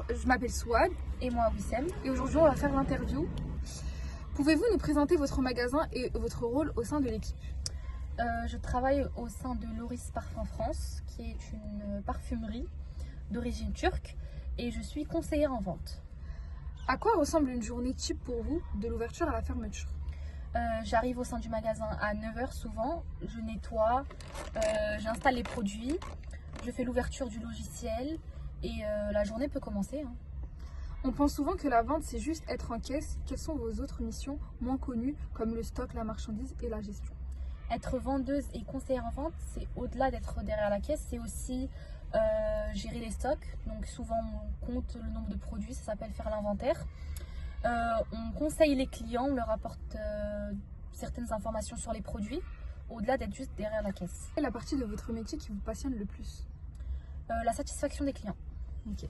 Bonjour, je m'appelle Souad Et moi, Wissem. et aujourd'hui on va faire l'interview. Pouvez-vous nous présenter votre magasin et votre rôle au sein de l'équipe? Je travaille au sein de Loris Parfum France, qui est une parfumerie d'origine turque, et je suis conseillère en vente. À quoi ressemble une journée type pour vous, de l'ouverture à la fermeture? J'arrive au sein du magasin à 9 h souvent, je nettoie, j'installe les produits, je fais l'ouverture du logiciel et la journée peut commencer, hein. On pense souvent que la vente c'est juste être en caisse. Quelles sont vos autres missions moins connues comme le stock, la marchandise et la gestion? Être vendeuse et conseillère en vente, c'est au-delà d'être derrière la caisse, c'est aussi gérer les stocks. Donc souvent on compte le nombre de produits, ça s'appelle faire l'inventaire. On conseille les clients, on leur apporte certaines informations sur les produits, au-delà d'être juste derrière la caisse. Quelle est la partie de votre métier qui vous passionne le plus? La satisfaction des clients. Ok.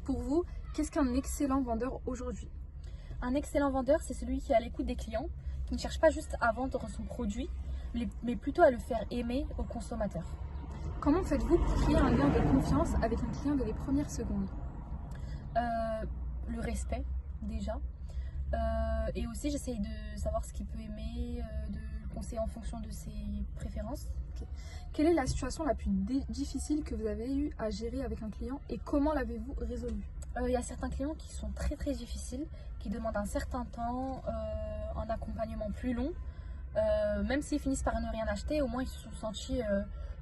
Pour vous, qu'est-ce qu'un excellent vendeur aujourd'hui? Un excellent vendeur, c'est celui qui est à l'écoute des clients, qui ne cherche pas juste à vendre son produit, mais plutôt à le faire aimer aux consommateurs. Comment faites-vous pour créer un lien de confiance avec un client dès les premières secondes? Le respect, déjà. Et aussi, j'essaye de savoir ce qu'il peut aimer, de le conseiller en fonction de ses préférences. Quelle est la situation la plus difficile que vous avez eu à gérer avec un client et comment l'avez-vous résolue? Il y a certains clients qui sont très très difficiles, qui demandent un certain temps, un accompagnement plus long. Même s'ils finissent par ne rien acheter, au moins ils se sont sentis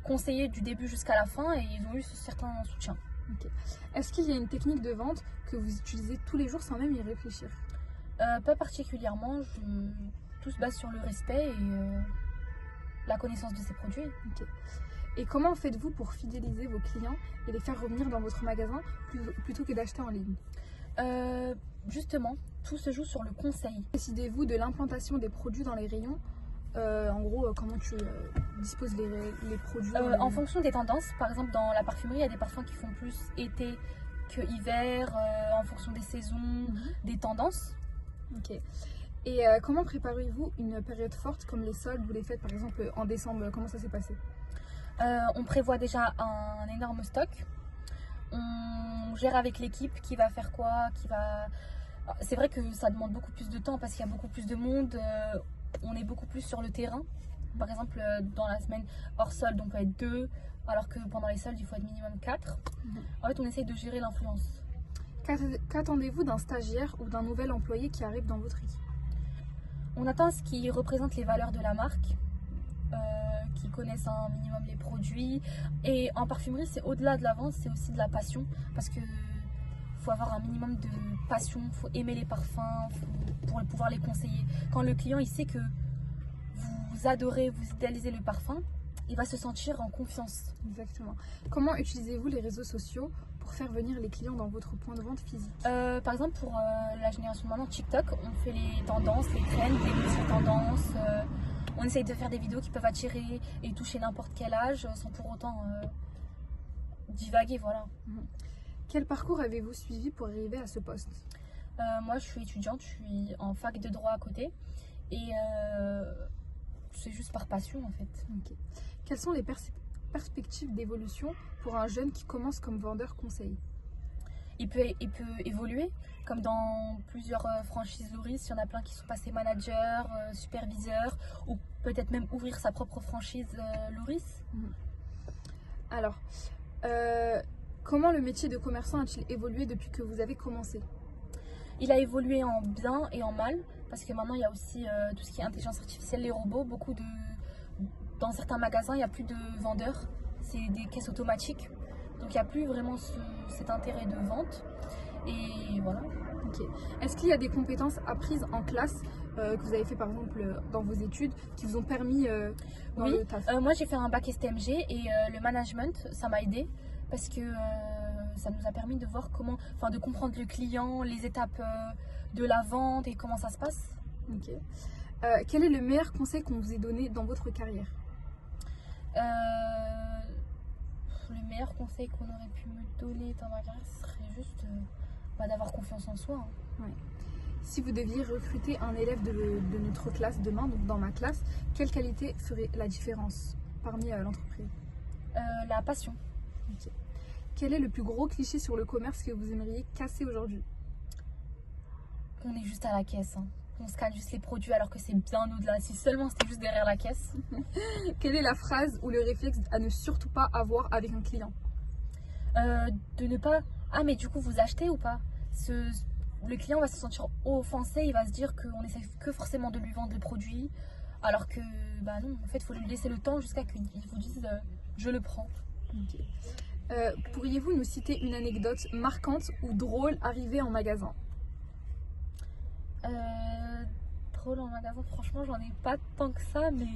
conseillés du début jusqu'à la fin et ils ont eu ce certain soutien. Okay. Est-ce qu'il y a une technique de vente que vous utilisez tous les jours sans même y réfléchir? Pas particulièrement, tout se base sur le respect et la connaissance de ses produits. Okay. Et comment faites-vous pour fidéliser vos clients et les faire revenir dans votre magasin plutôt que d'acheter en ligne? Justement, tout se joue sur le conseil. Décidez-vous de l'implantation des produits dans les rayons? En gros, comment tu disposes les produits En fonction des tendances, par exemple dans la parfumerie, il y a des parfums qui font plus été que hiver, en fonction des saisons, des tendances. Ok. Et comment préparez-vous une période forte comme les soldes ou les fêtes, par exemple en décembre? Comment ça s'est passé? On prévoit déjà un énorme stock. On gère avec l'équipe qui va faire quoi, C'est vrai que ça demande beaucoup plus de temps parce qu'il y a beaucoup plus de monde. On est beaucoup plus sur le terrain. Par exemple, dans la semaine hors solde, on peut être 2, alors que pendant les soldes, il faut être minimum 4. En fait, on essaye de gérer l'influence. Qu'attendez-vous d'un stagiaire ou d'un nouvel employé qui arrive dans votre équipe? On attend ce qui représente les valeurs de la marque, qui connaissent un minimum les produits. Et en parfumerie, c'est au-delà de la vente, c'est aussi de la passion. Parce que faut avoir un minimum de passion, il faut aimer les parfums pour pouvoir les conseiller. Quand le client il sait que vous adorez, vous idéalisez le parfum, il va se sentir en confiance. Exactement. Comment utilisez-vous les réseaux sociaux pour faire venir les clients dans votre point de vente physique? Par exemple, pour la génération de maintenant, TikTok, on fait les tendances, les trends, les musiques tendances. On essaye de faire des vidéos qui peuvent attirer et toucher n'importe quel âge sans pour autant divaguer, voilà. Quel parcours avez-vous suivi pour arriver à ce poste? Moi, je suis étudiante, je suis en fac de droit à côté et c'est juste par passion en fait. Okay. Quelles sont les perspectives d'évolution pour un jeune qui commence comme vendeur conseil? Il peut évoluer, comme dans plusieurs franchises Loris, il y en a plein qui sont passés managers, superviseurs, ou peut-être même ouvrir sa propre franchise Loris. Alors, comment le métier de commerçant a-t-il évolué depuis que vous avez commencé? Il a évolué en bien et en mal, parce que maintenant il y a aussi tout ce qui est intelligence artificielle, les robots, dans certains magasins il n'y a plus de vendeurs, c'est des caisses automatiques, donc il n'y a plus vraiment cet intérêt de vente, et voilà. Okay. Est-ce qu'il y a des compétences apprises en classe que vous avez fait par exemple dans vos études qui vous ont permis dans oui. le taf? Moi j'ai fait un bac STMG et le management ça m'a aidé parce que ça nous a permis de voir de comprendre le client, les étapes de la vente et comment ça se passe. Ok. Quel est le meilleur conseil qu'on vous ait donné dans votre carrière? Le meilleur conseil qu'on aurait pu me donner dans ma carrière, ce serait juste d'avoir confiance en soi. Ouais. Si vous deviez recruter un élève de notre classe demain, donc dans ma classe, quelle qualité ferait la différence parmi l'entreprise? La passion. Okay. Quel est le plus gros cliché sur le commerce que vous aimeriez casser aujourd'hui? On est juste à la caisse. Hein. On scanne juste les produits alors que c'est bien au-delà. Si seulement c'était juste derrière la caisse. Quelle est la phrase ou le réflexe à ne surtout pas avoir avec un client? De ne pas... Ah mais du coup vous achetez ou pas? Le client va se sentir offensé, il va se dire qu'on essaie que forcément de lui vendre le produit. Alors que bah non, en fait il faut lui laisser le temps jusqu'à qu'il vous dise je le prends. Ok. Pourriez-vous nous citer une anecdote marquante ou drôle arrivée en magasin? Drôle en magasin, franchement j'en ai pas tant que ça, mais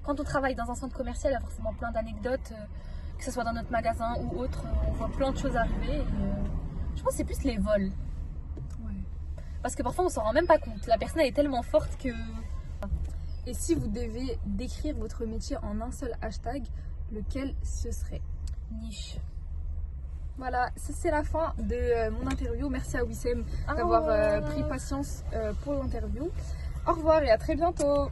quand on travaille dans un centre commercial il y a forcément plein d'anecdotes, que ce soit dans notre magasin ou autre, on voit plein de choses arriver et, je pense que c'est plus les vols. Ouais. Parce que parfois on s'en rend même pas compte, la personne elle est tellement forte que... Et si vous devez décrire votre métier en un seul hashtag, lequel ce serait? Niche. Voilà, ça c'est la fin de mon interview. Merci à Wissem d'avoir pris patience pour l'interview. Au revoir et à très bientôt.